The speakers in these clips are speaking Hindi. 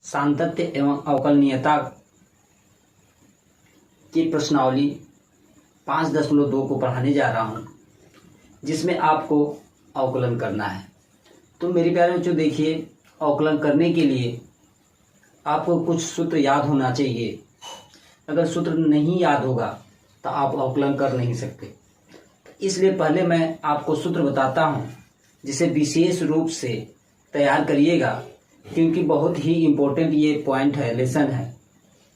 सातत्य एवं अवकलनीयता की प्रश्नावली 5.2 को पढ़ाने जा रहा हूं, जिसमें आपको अवकलन करना है। तो मेरे प्यारे बच्चों, देखिए, अवकलन करने के लिए आपको कुछ सूत्र याद होना चाहिए। अगर सूत्र नहीं याद होगा तो आप अवकलन कर नहीं सकते। इसलिए पहले मैं आपको सूत्र बताता हूं, जिसे विशेष रूप से तैयार करिएगा, क्योंकि बहुत ही इम्पोर्टेंट ये पॉइंट है, लेसन है,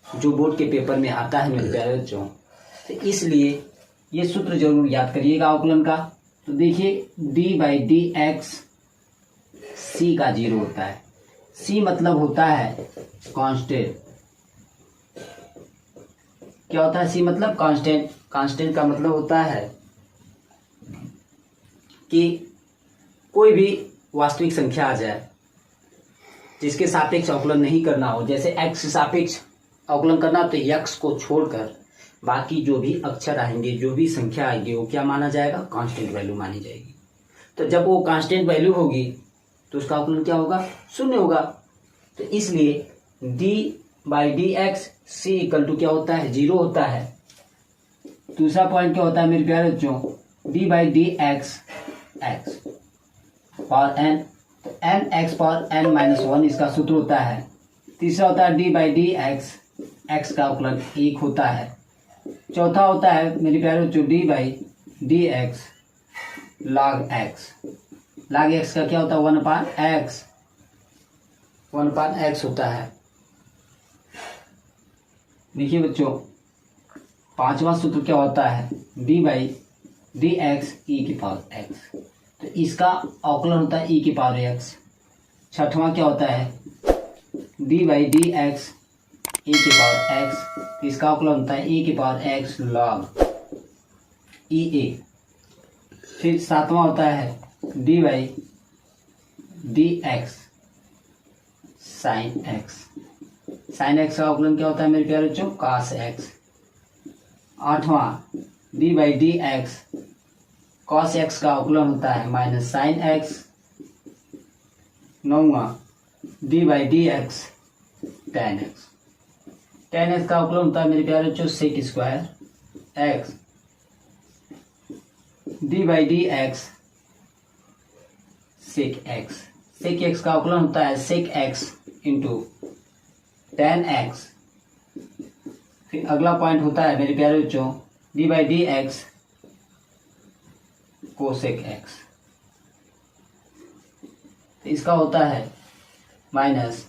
जो बोर्ड के पेपर में आता है मेरे प्यारे बच्चों। तो इसलिए ये सूत्र जरूर याद करिएगा अवकलन का। तो देखिए, d/dx c का 0 होता है। c मतलब होता है कांस्टेंट। क्या होता है c मतलब? कांस्टेंट। कांस्टेंट का मतलब होता है कि कोई भी वास्तविक संख्या आ जाए जिसके सापेक्ष अवकलन नहीं करना हो। जैसे x सापेक्ष अवकलन करना, तो x को छोड़कर बाकी जो भी अक्षर आएंगे, जो भी संख्या आएगी, वो क्या माना जाएगा? कांस्टेंट वैल्यू मानी जाएगी। तो जब वो कांस्टेंट वैल्यू होगी तो उसका अवकलन क्या होगा? 0 होगा। तो इसलिए d/dx c इक्वल टू क्या होता है? 0 होता है। दूसरा पॉइंट क्या होता है मेरे प्यारे बच्चों? d/dx x पावर n, तो n x पावर n-1 इसका सूत्र होता है। तीसरा होता है d/dx x का अवकलन 1 होता है। चौथा होता है मेरे प्यारे बच्चों d/dx log x। log x का क्या होता है? 1/x। 1/x होता है। देखिए बच्चों, पांचवा सूत्र क्या होता है? d/dx e की पावर x। तो इसका अवकलन होता है e की पावर x। छठवां क्या होता है? d/dx e की पावर x। इसका अवकलन होता है e की power x log e a। फिर सातवां होता है d/dx sin x। sin x का अवकलन क्या होता है मेरे प्यारे बच्चों? cos x। आठवां d/dx cos x का अवकलन होता है माइनस sin x। नौवां d/dx tan x। tan x का अवकलन होता है मेरे प्यारे बच्चों sec square x। d/dx sec x। sec x का अवकलन होता है sec x into tan x। फिर अगला पॉइंट होता है मेरे प्यारे बच्चों d/dx cosec x। इसका होता है माइनस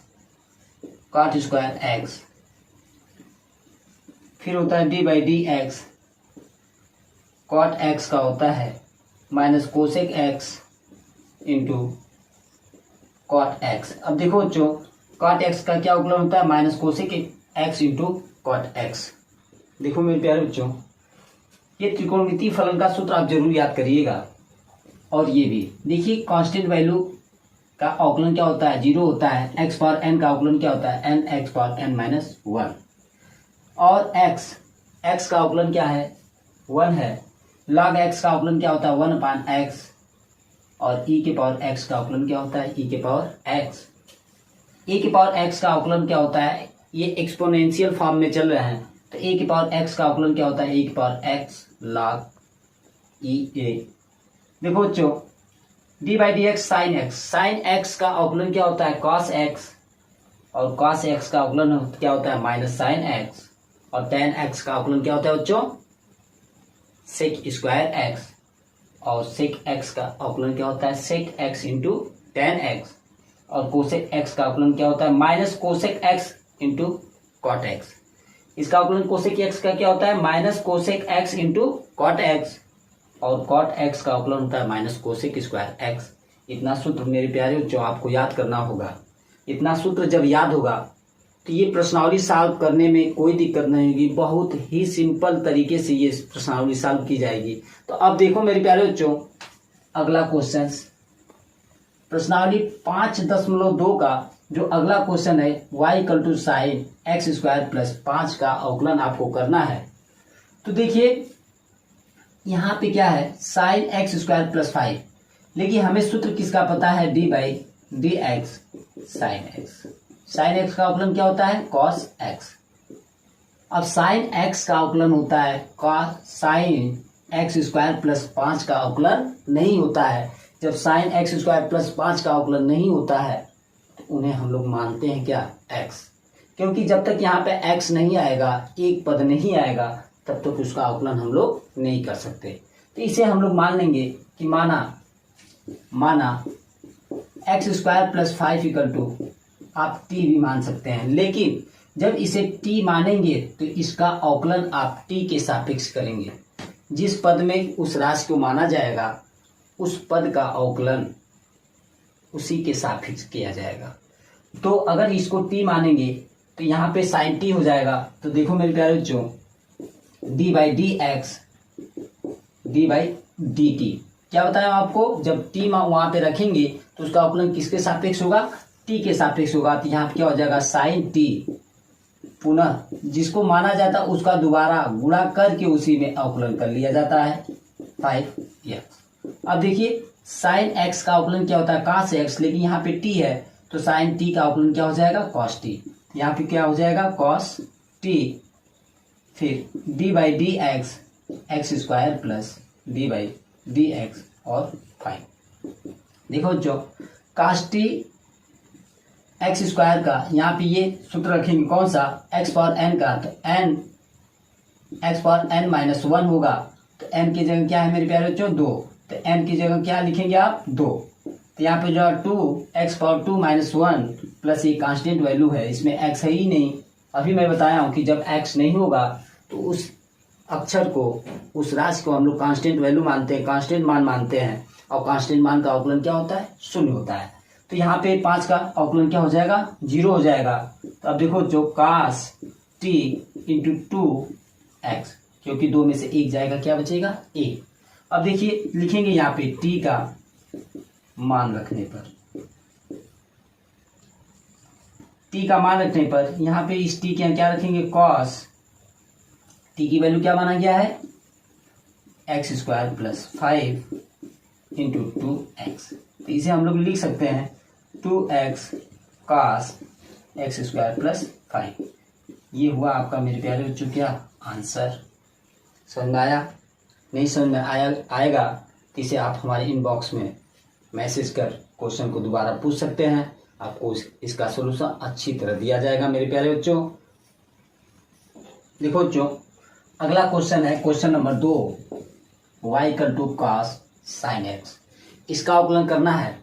cot स्क्वायर x। फिर होता है d/dx cot x का होता है minus cosec x into cot x। अब देखो बच्चों, cot x का क्या अवकलन होता है? Minus cosec x into cot x। देखो मेरे प्यारे बच्चों, ये त्रिकोणमितीय फलन का सूत्र आप जरूर याद करिएगा। और ये भी देखिए, कांस्टेंट वैल्यू का अवकलन क्या होता है? 0 होता है। x पावर n का अवकलन क्या होता है? n x power n-1। और x का अवकलन क्या है? 1 है। log x का अवकलन क्या होता है? 1/x। और e के पावर x का अवकलन क्या होता है? e के पावर x। e के पावर x का अवकलन क्या होता है? ये एक्सपोनेंशियल फॉर्म में चल रहे हैं, तो e के पावर x का अवकलन क्या होता है? e के power x log e a। देखो बच्चों, d/dx sin x। sin x का अवकलन क्या होता है? cos x। और cos x का अवकलन क्या होता है? Minus sin x। और tan x का अवकलन क्या होता है बच्चों? sec square x। और sec x का अवकलन क्या होता है? sec x into tan x। और cosec x का अवकलन क्या होता है? Minus cosec x into cot x। इसका अवकलन cosec x का क्या होता है? Minus cosec x into cot x। और cot x का अवकलन होता है माइनस cosec स्क्वायर x। इतना सूत्र मेरे प्यारे बच्चों आपको याद करना होगा। इतना सूत्र जब याद होगा तो ये प्रश्नावली सॉल्व करने में कोई दिक्कत नहीं होगी। बहुत ही सिंपल तरीके से ये प्रश्नावली सॉल्व की जाएगी। तो अब देखो मेरे प्यारे बच्चों, अगला क्वेश्चन, प्रश्नावली 5.2 का जो अगला क्वेश्चन है, y = sin x² + 5 का अवकलन आपको करना है। तो देखिए यहाँ पे क्या है? sin x² + 5। लेकिन हमें सूत्र किसका पता है? d/dx sin x। Sign x का अवकलन क्या होता है? Cos x. अब साइन एक्स का अवकलन होता है cos sine x square plus 5 का अवकलन नहीं होता है। जब साइन एक्स स्क्वायर प्लस 5 का अवकलन नहीं होता है तो उन्हें हम लोग मानते हैं क्या? एक्स। क्योंकि जब तक यहाँ पे एक्स नहीं आएगा, एक पद नहीं आएगा, तब तक उसका अवकलन हम लोग नहीं कर सकते। तो इसे हम लोग मान लेंगे कि माना x square plus 5 equal to, आप टी भी मान सकते हैं, लेकिन जब इसे टी मानेंगे तो इसका अवकलन आप टी के सापेक्ष करेंगे। जिस पद में उस राशि को माना जाएगा उस पद का अवकलन उसी के सापेक्ष किया जाएगा। तो अगर इसको टी मानेंगे तो यहाँ पे साइन टी हो जाएगा। तो देखो मेरे प्यारे बच्चों, D by d x D by d T, क्या बताया आपको? जब टी वहां पे रखेंगे तो उसका अवकलन किसके सापेक्ष होगा? टी के सापेक्ष होगा। तो यहाँ पे क्या हो जाएगा? साइन टी, पुनः जिसको माना जाता है उसका दोबारा गुणा करके उसी में अवकलन कर लिया जाता है 5x। अब देखिए साइन एक्स का अवकलन क्या होता है? cos एक्स, लेकिन यहाँ पे टी है तो साइन टी का अवकलन क्या हो जाएगा? cos T. यहाँ पे क्या हो जाएगा? cos टी, फिर d by d x x square plus D by d x और 5। देखो जो cos टी एक्स स्क्वायर का यहाँ पे ये सूत्र रखेंगे कौन सा? एक्स पावर एन का, तो n x power n minus 1 होगा। तो एन की जगह क्या है मेरे प्यारे बच्चों? 2। तो एन की जगह क्या लिखेंगे आप? 2। तो यहाँ पे जो है 2 एक्स पावर 2 माइनस 1 प्लस ये कांस्टेंट वैल्यू है, इसमें एक्स है ही नहीं। अभी मैं बताया हूँ कि जब एक्स नहीं होगा तो उस अक्षर को, उस राशि को हम लोग कांस्टेंट वैल्यू मानते हैं, कांस्टेंट मान मानते हैं, और कांस्टेंट मान का अवकलन क्या होता है? 0 होता है। तो यहाँ पे 5 का अवकलन क्या हो जाएगा? 0 हो जाएगा। तो अब देखो जो cos t इंटू 2x, क्योंकि 2 में से 1 जाएगा, क्या बचेगा? 1। अब देखिए लिखेंगे यहाँ पे t का मान रखने पर, t का मान रखने पर यहाँ पे इस t के यहाँ क्या रखेंगे? cos t की वैल्यू क्या माना गया है? X square plus 5 into 2x। तो इसे हम लोग लिख सकते हैं 2x cos x square plus 5। ये हुआ आपका मेरे प्यारे बच्चों क्या? आंसर। समझ में आया? नहीं समझ में आएगा तो इसे आप हमारे इनबॉक्स में मैसेज कर क्वेश्चन को दोबारा पूछ सकते हैं, आपको इसका सोल्यूशन अच्छी तरह दिया जाएगा मेरे प्यारे बच्चों। देखो बच्चों, अगला क्वेश्चन है question number 2, y equal to cos sin x। इसका अवकलन करना है।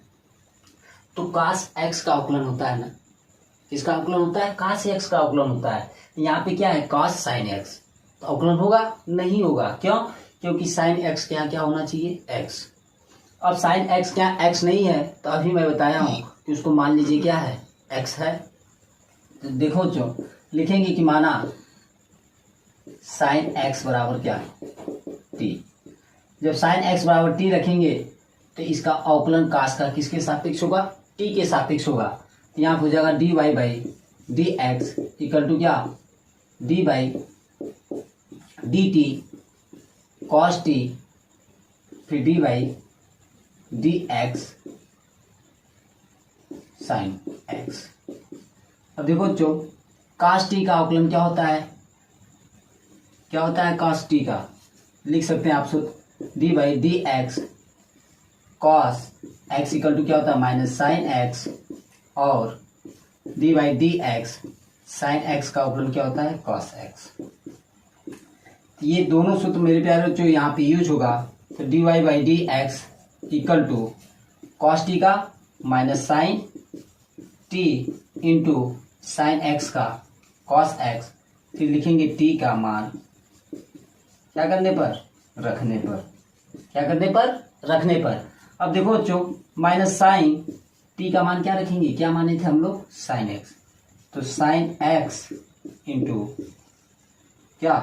तो cos x का अवकलन होता है ना, इसका अवकलन होता है cos x का अवकलन होता है। यहाँ पे क्या है? cos sin x। तो अवकलन होगा? नहीं होगा। क्यों? क्योंकि sin x क्या क्या होना चाहिए? x। अब sin x क्या x नहीं है, तो अभी मैं बताया हूँ कि उसको मान लीजिए क्या है? x है। तो देखो जो लिखेंगे कि माना sin x बराबर क्या? t। जब sin x बराबर t रखेंगे तो इसका अवकलन cos का किसके सापेक्ष होगा? t के सापेक्ष होगा। तो यहाँ हो जाएगा dy by d x equal to क्या? d by d t cos t, फिर d by d x sine x. अब देखो बच्चों, cos t का अवकलन क्या होता है? क्या होता है cos t का? लिख सकते हैं आप सूत्र d by d x cos x equal to क्या होता है? माइनस साइन एक्स, और d by d x sine x का अवकलन क्या होता है? Cos x. ये दोनों सूत्र मेरे प्यारे बच्चों यहाँ पे यूज होगा। तो dy by d x equal to cos t का minus sine t into sine x का कॉस एक्स, फिर लिखेंगे t का मान क्या करने पर? रखने पर। क्या करने पर? रखने पर। अब देखो बच्चों, माइनस साइन t का मान क्या रखेंगे? क्या माने थे हम लोग? Sine x. तो साइन एक्स इंटू क्या?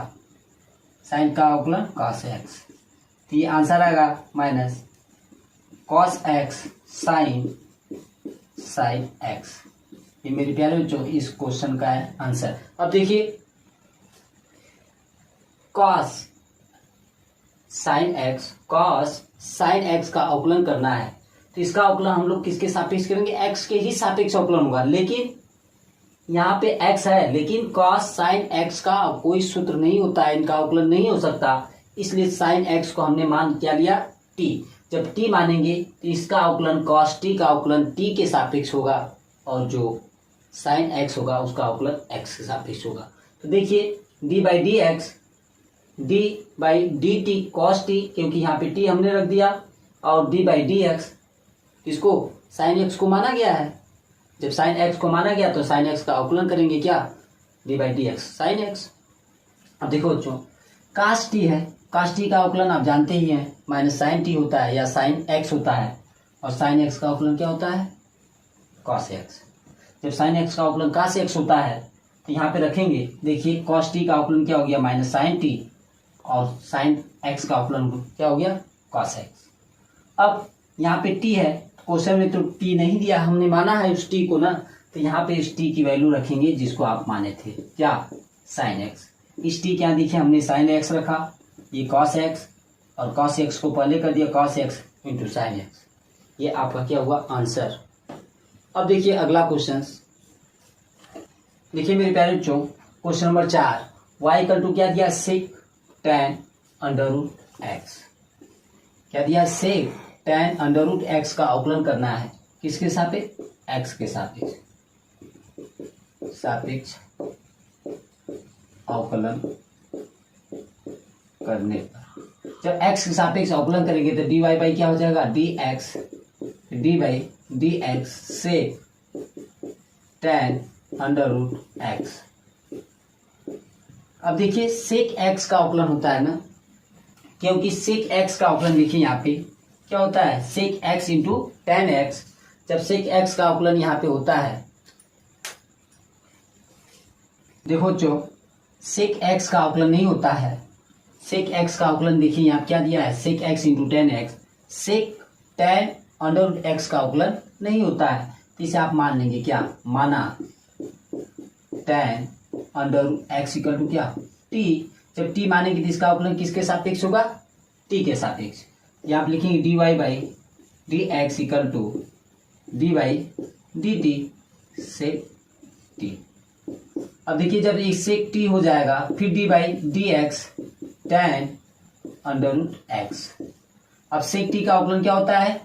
साइन का अवकलन कॉस एक्स। तो ये आंसर आएगा minus cos x sine sine x. ये मेरे प्यारे बच्चों इस क्वेश्चन का है आंसर। अब देखिए cos sine x, cos sine x का अवकलन करना है तो इसका अवकलन हम लोग किसके सापेक्ष करेंगे? एक्स के ही सापेक्ष अवकलन होगा। लेकिन यहाँ पे x है, लेकिन cos sin x का कोई सूत्र नहीं होता है, इनका अवकलन नहीं हो सकता, इसलिए sin x को हमने मान क्या लिया t। जब t मानेंगे तो इसका अवकलन cos t का अवकलन t के सापेक्ष होगा, और जो sin x होगा उसका अवकलन x के सापेक्ष होगा। तो देखिए d by d x, D by d t cos T, क्योंकि यहाँ पे t हमने रख दिया, और d बाई डी एक्स इसको sin x को माना गया है। जब sin x को माना गया तो sin x का अवकलन करेंगे क्या, d by d x sin x। अब देखो बच्चों cos t है, cos t का अवकलन आप जानते ही हैं माइनस sin t होता है या sin x होता है, और sin x का अवकलन क्या होता है cos x। जब sin x का अवकलन cos x होता है तो यहाँ पे रखेंगे, देखिए cos t का अवकलन क्या हो गया माइनस sin t, और sin x का अवकलन क्या हो गया cos x। अब यहाँ पे t है, क्वेश्चन में तो t नहीं दिया, हमने माना है उस t को ना, तो यहाँ पे इस t की वैल्यू रखेंगे जिसको आप माने थे क्या sin x। इस t क्या दिखे, हमने sin x रखा, ये cos x, और cos x को पहले कर दिया cos x into sin x। ये आपका क्या हुआ आंसर। अब देखिए अगला क्वेश्चन, देखिए मेरे प्यारे बच्चों question number 4, y equal to क्या दिया sec tan under root x, क्या दिया sec tan under root x का अवकलन करना है, किसके सापेक्ष x के सापेक्ष अवकलन करने पर। जब x के सापेक्ष अवकलन करेंगे तो dy बाई क्या हो जाएगा dx, dy बाई dx से tan अंडर रूट x। अब देखिए sec x का अवकलन होता है ना, क्योंकि sec x का अवकलन देखिए यहाँ पे क्या होता है sec x into tan x। जब sec x का अवकलन यहाँ पे होता है, देखो जो sec x का अवकलन नहीं होता है, sec x का अवकलन देखिए यहाँ क्या दिया है sec x into tan x, sec tan under root x का अवकलन नहीं होता है, तो इसे आप मान लेंगे क्या, माना tan under root x equal to क्या t। जब t मानेंगे तो इसका अवकलन किसके सापेक्ष होगा t के सापेक्ष। ये आप लिखेंगे dy by d x equal to d by d t sec t. अब देखिए जब ये सेक टी हो जाएगा फिर d by d x tan under root x. अब सेक टी का अवकलन क्या होता है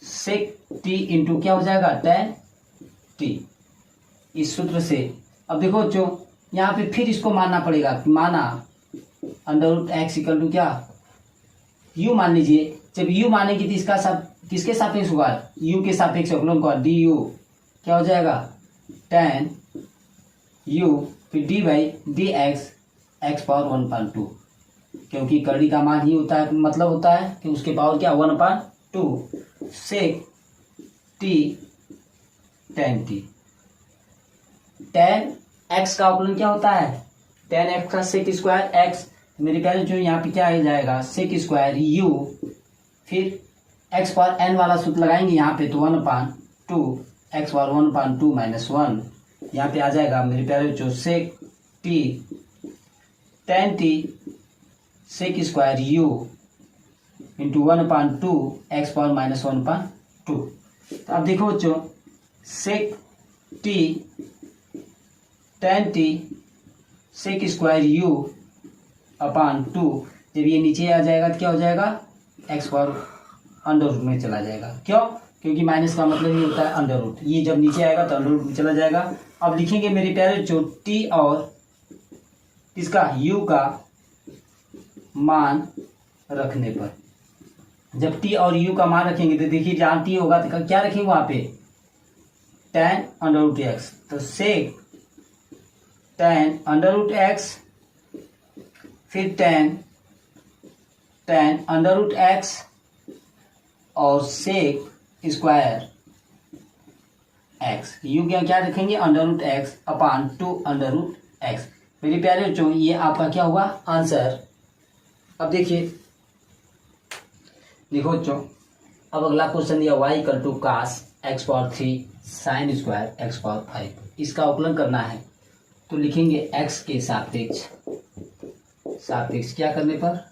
सेक टी इंटू क्या हो जाएगा tan टी, इस सूत्र से। अब देखो जो यहाँ पे फिर इसको मानना पड़ेगा, माना under root x equal to क्या u मान लीजिए। जब u मानेगी तो इसका किसके सापेक्ष होगा u के सापेक्ष अवकलन का डी यू क्या हो जाएगा tan u फिर d by d x x power 1/2, क्योंकि करड़ी का मान ही होता है, मतलब होता है कि उसके पावर क्या 1/2 sec t tan t. tan x का अवकलन क्या होता है tan x का सेक स्क्वायर x, मेरे प्यारे जो यहाँ पे क्या आ जाएगा सेक स्क्वायर u फिर x पावर n वाला सूत्र लगाएंगे यहाँ पे तो 1/2 x पावर 1/2 माइनस 1, यहाँ पे आ जाएगा मेरे प्यारे जो sec t tan t sec square u into 1/2 x power minus 1/2। तो अब देखो बच्चों sec t tan t sec square u upon 2, जब ये नीचे आ जाएगा तो क्या हो जाएगा x पावर अंडर रूट में चला जाएगा। क्यों? क्योंकि माइनस का मतलब ये होता है अंडर रूट, ये जब नीचे आएगा तो अंडर रूट में चला जाएगा। अब लिखेंगे मेरे प्यारे जो t और इसका u का मान रखने पर, जब t और u का मान रखेंगे तो देखिए जहाँ t होगा तो क्या रखेंगे वहां पे tan अंडर रूट एक्स, तो सेक tan अंडर रूट एक्स फिर tan अंडर रूट एक्स और सेक स्क्वायर एक्स, यू क्या रखेंगे अंडर रूट एक्स अपान 2 अंडर रूट एक्स। मेरे प्यारे बच्चों ये आपका क्या हुआ आंसर। अब देखिए देखो बच्चों अब अगला क्वेश्चन दिया y equal to cos x power 3 sine square x power 5, इसका अवकलन करना है तो लिखेंगे x के सापेक्ष क्या करने पर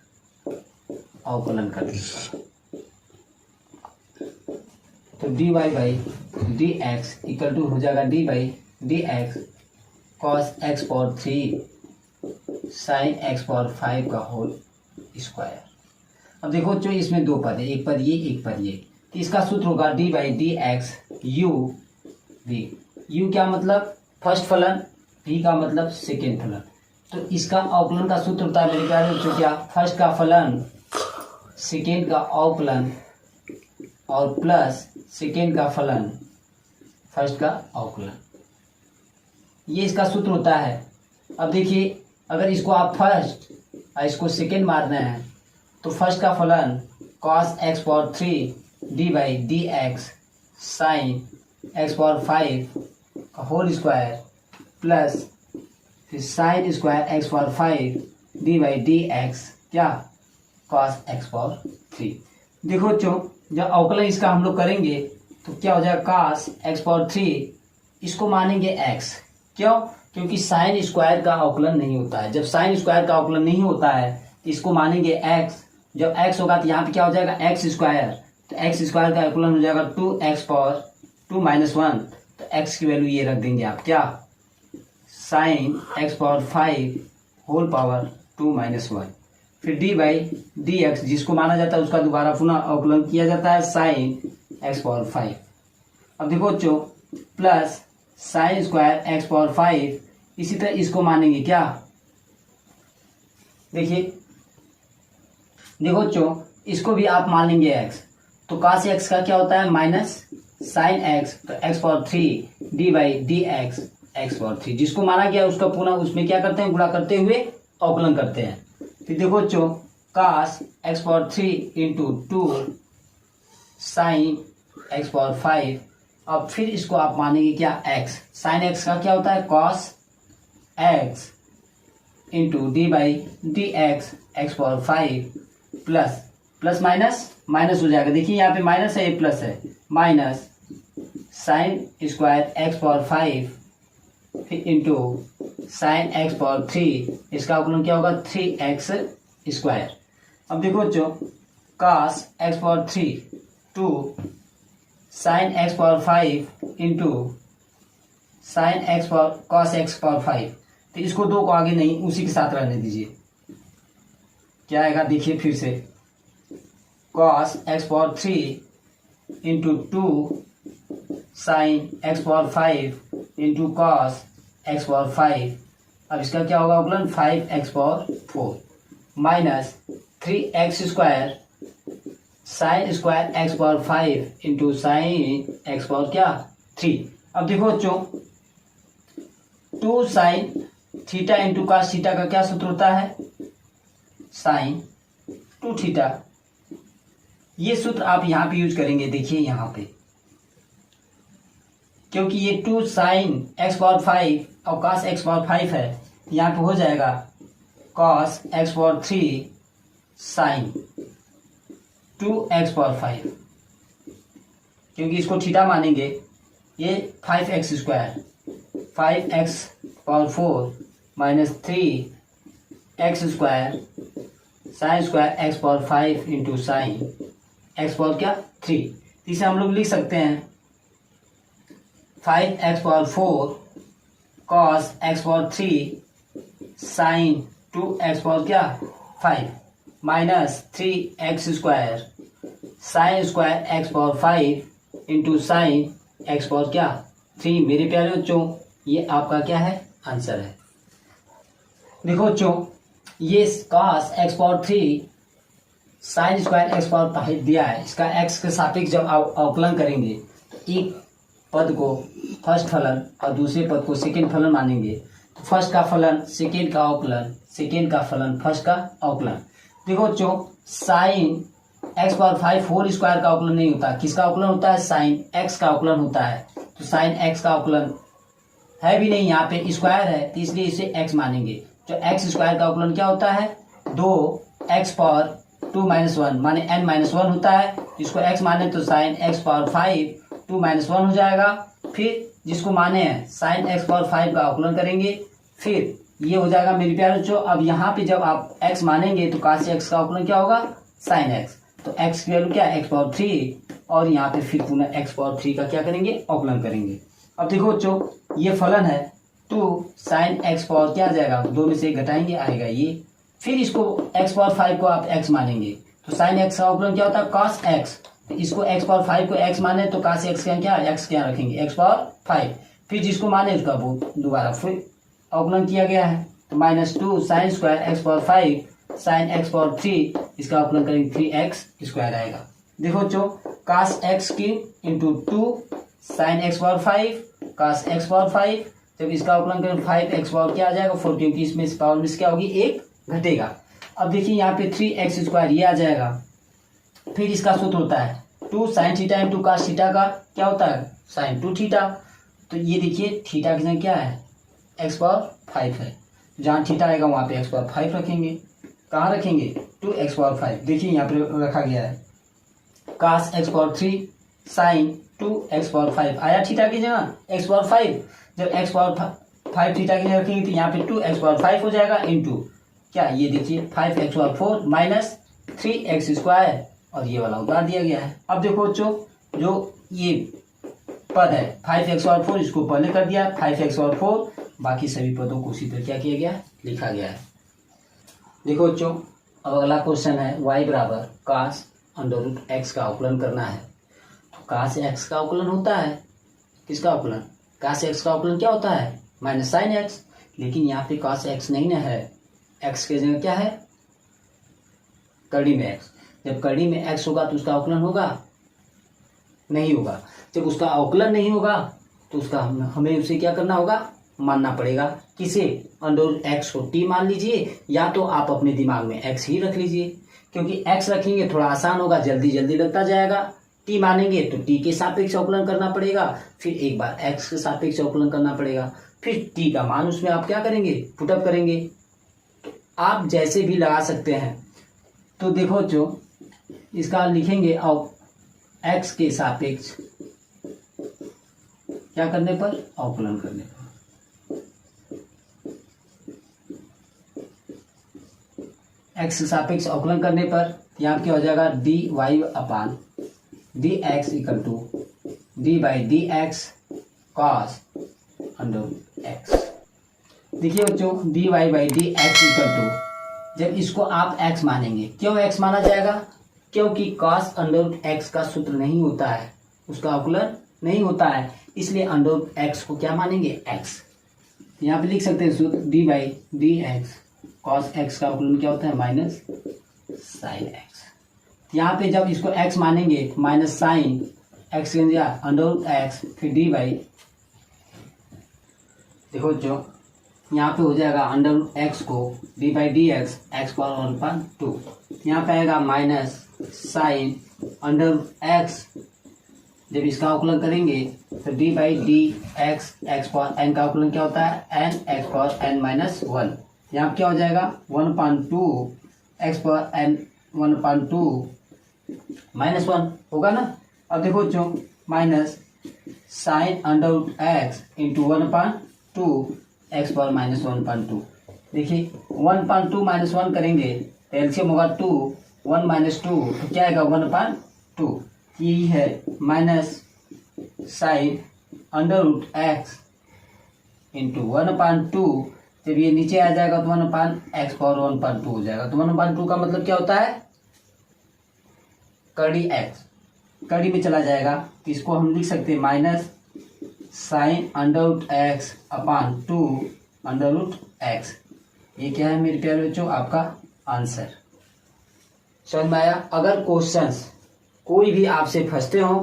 अवकलन करने पर, तो dy by d x equal to हो जाएगा d by d x cos x power 3 sine x power 5 का होल स्क्वायर। अब देखो जो इसमें दो पद है, एक पद ये एक पद ये, तो इसका सूत्र होगा d by d x u v. U क्या मतलब फर्स्ट फलन, वी का मतलब सेकेंड फलन। तो इसका अवकलन का सूत्र होता है मेरे प्यारे बच्चों क्या, फर्स्ट का फलन सेकेंड का अवकलन और प्लस सेकेंड का फलन फर्स्ट का अवकलन, ये इसका सूत्र होता है। अब देखिए अगर इसको आप फर्स्ट और इसको सेकेंड मारना है तो फर्स्ट का फलन cos x power 3 D by d x sine x power 5 का होल स्क्वायर प्लस फिर sign square x power 5 D by d x क्या cos एक्स पावर 3। देखो जो जब अवकलन इसका हम लोग करेंगे तो क्या हो जाएगा cos एक्स पावर 3, इसको मानेंगे x, क्यों, क्योंकि साइन स्क्वायर का अवकलन नहीं होता है। जब साइन स्क्वायर का अवकलन नहीं होता है तो इसको मानेंगे x। जब x होगा तो यहाँ पे क्या हो जाएगा एक्स स्क्वायर, तो एक्स स्क्वायर का अवकलन हो जाएगा 2x पावर 2 माइनस 1, तो x की वैल्यू ये रख देंगे आप क्या sine x power 5 whole power 2 minus 1, फिर डी बाई डी एक्स जिसको माना जाता है उसका दोबारा पुनः अवकलन किया जाता है साइन एक्स पावर 5। अब देखो बच्चों plus sign square x power 5, इसी तरह इसको मानेंगे क्या, देखिए देखो बच्चों इसको भी आप मान लेंगे x, तो cos x का क्या होता है माइनस साइन x, तो x power 3 D by d x x power 3, जिसको माना गया उसका पुनः उसमें क्या करते हैं गुणा करते हुए अवकलन करते हैं। फिर देखो बच्चों cos x power 3 into 2 sign x power 5, अब फिर इसको आप मानेंगे क्या x, साइन x का क्या होता है cos x into D by d x x power 5 plus plus minus minus हो जाएगा, देखिए यहाँ पे माइनस है ये प्लस है, minus sign square x power 5 फिर इंटू साइन एक्स पावर 3, इसका अवकलन क्या होगा 3x स्क्वायर। अब देखो बच्चों cos x power 3 2 sign x power 5 into sine x power cos x power 5, तो इसको दो को आगे नहीं उसी के साथ रहने दीजिए, क्या आएगा देखिए फिर से cos x power 3 into 2 sign x power 5 into cos x power 5, अब इसका क्या होगा अवकलन 5x power 4 minus 3x square sine square x power 5 into sine x power क्या 3। अब देखो बच्चों 2 sine theta into cos theta का क्या सूत्र होता है साइन 2 थीटा, ये सूत्र आप यहाँ पे यूज करेंगे, देखिए यहाँ पे क्योंकि ये 2 साइन एक्स पावर 5 और cos एक्स पावर 5 है, यहाँ पे हो जाएगा cos x power 3 sine 2x power 5, क्योंकि इसको थीटा मानेंगे, ये 5x square 5x power 4 minus 3x square sine square x power 5 into sine x power क्या 3, इसे हम लोग लिख सकते हैं 5x power 4 cos x power 3 sine 2x power क्या 5 minus 3x square sine square x power 5 into sine x power क्या 3। मेरे प्यारे बच्चों ये आपका क्या है आंसर है। देखो बच्चों ये cos x power 3 sine square x power 5 दिया है, इसका x के सापेक्ष जब आप अवकलन करेंगे तो एक पद को फर्स्ट फलन और दूसरे पद को सेकेंड फलन मानेंगे, तो फर्स्ट का फलन सेकेंड का अवकलन, सेकेंड का फलन फर्स्ट का अवकलन। देखो बच्चों sine x power 5 whole square का अवकलन नहीं होता, किसका अवकलन होता है साइन एक्स का अवकलन होता है, तो साइन एक्स का अवकलन है भी नहीं, यहाँ पे स्क्वायर है तो इसलिए इसे x मानेंगे। जो एक्स स्क्वायर का अवकलन क्या होता है 2x पावर 2 माइनस 1 माने n माइनस 1 होता है, इसको x माने तो साइन एक्स पावर 5 2 माइनस 1 हो जाएगा, फिर जिसको माने हैं साइन एक्स पावर 5 का अवकलन करेंगे, फिर ये हो जाएगा मेरे प्यारे बच्चों। अब यहाँ पे जब आप x मानेंगे तो cos x का अवकलन क्या होगा साइन x, तो x की वैल्यू क्या x पावर 3 और यहाँ पे फिर पुनः x पावर 3 का क्या करेंगे अवकलन करेंगे। अब देखो बच्चों ये फलन है 2 sin x पावर क्या आ जाएगा, दो में से एक घटाएंगे आएगा ये, फिर इसको x पावर 5 को आप x मानेंगे तो sin x का अवकलन क्या होता है cos x, इसको x पावर 5 को x माने तो cos x का क्या x क्या रखेंगे x पावर 5, फिर जिसको माने उसका वो दोबारा फिर अवकलन किया गया है तो -2 sin square x power 5 sin x power 3, इसका अवकलन करेंगे 3x स्क्वायर आएगा। देखो बच्चों cos x cube into 2 sin x power 5 cos x power 5, जब इसका अवकलन करें 5x पावर क्या आ जाएगा 4, क्योंकि इसमें इस पावर में क्या होगी एक घटेगा। अब देखिए यहाँ पे 3x स्क्वायर ये आ जाएगा, फिर इसका सूत्र होता है 2 sin theta into cos theta का क्या होता है sin 2 थीटा, तो ये देखिए थीटा की जगह क्या है x पावर 5 है, जहाँ थीटा आएगा वहाँ पे x पावर 5 रखेंगे, कहाँ रखेंगे 2x पावर 5, देखिए यहाँ पे रखा गया है cos x power 3 sin 2x power 5 आया थीटा की जगह x पावर 5, जब x पावर 5 थीटा की जगह रखेंगे तो यहाँ पे 2x पावर 5 हो जाएगा इंटू क्या, ये देखिए 5x power 4 minus 3x square, और ये वाला उतार दिया गया है। अब देखो बच्चों जो ये पद है 5x पावर 4 इसको पहले कर दिया 5x पावर 4, बाकी सभी पदों को उसी पर क्या किया गया लिखा गया है। देखो बच्चों अब अगला क्वेश्चन है y बराबर cos √x का अवकलन करना है, तो cos x का अवकलन होता है किसका अवकलन, cos x का अवकलन क्या होता है माइनस साइन x, लेकिन यहाँ पे cos x नहीं ना है, x के जगह क्या है कड़ी में x, जब कड़ी में x होगा तो उसका अवकलन होगा नहीं होगा, जब उसका अवकलन नहीं होगा तो उसका हमें उसे क्या करना होगा मानना पड़ेगा, किसे √x को t मान लीजिए, या तो आप अपने दिमाग में x ही रख लीजिए, क्योंकि x रखेंगे थोड़ा आसान होगा जल्दी जल्दी लगता जाएगा, t मानेंगे तो t के सापेक्ष अवकलन करना पड़ेगा, फिर एक बार x के सापेक्ष अवकलन करना पड़ेगा, फिर t का मान उसमें आप क्या करेंगे पुटअप करेंगे, आप जैसे भी लगा सकते हैं। तो देखो जो इसका लिखेंगे अब x के सापेक्ष क्या करने पर अवकलन करने पर, x के सापेक्ष अवकलन करने पर यहाँ क्या हो जाएगा dy upon dx equal to d by d x cos √x। देखिए बच्चों dy by d x equal to, जब इसको आप x मानेंगे, क्यों x माना जाएगा, क्योंकि cos √x का सूत्र नहीं होता है, उसका अवकलन नहीं होता है, इसलिए √x को क्या मानेंगे x, यहाँ पे लिख सकते हैं सूत्र d by d x cos x का अवकलन क्या होता है माइनस साइन x, यहाँ पे जब इसको x मानेंगे माइनस साइन x के √x फिर d बाई, देखो जो यहाँ पे हो जाएगा √x को d by d x x power 1/2, यहाँ पे आएगा माइनस साइन √x, जब इसका अवकलन करेंगे तो d by d x x power n का अवकलन क्या होता है n एक्स पावर n-1, यहाँ पे क्या हो जाएगा 1/2 एक्स पावर n 1/2 -1 होगा ना। अब देखो जो minus sine √x into 1/2 x power -1/2, देखिए 1/2 -1 करेंगे तो एलसीएम होगा 2, 1 - 2 तो क्या आएगा 1/2, यही है माइनस साइन √x इंटू 1/2, जब ये नीचे आ जाएगा तो 1/x पावर 1/2 हो जाएगा, तो 1/2 का मतलब क्या होता है कड़ी x, कड़ी में चला जाएगा तो इसको हम लिख सकते हैं माइनस साइन √x अपान 2 √x, ये क्या है मेरे प्यारे बच्चों आपका आंसर। समझ में आया। अगर क्वेश्चंस कोई भी आपसे फंसते हो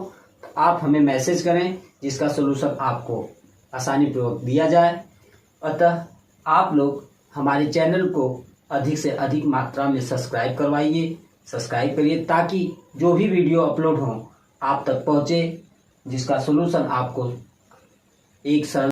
तो आप हमें मैसेज करें, जिसका सोल्यूशन आपको आसानी पूर्वक दिया जाए। अतः आप लोग हमारे चैनल को अधिक से अधिक मात्रा में सब्सक्राइब करिए, ताकि जो भी वीडियो अपलोड हो आप तक पहुंचे, जिसका सोल्यूशन आपको एक सरल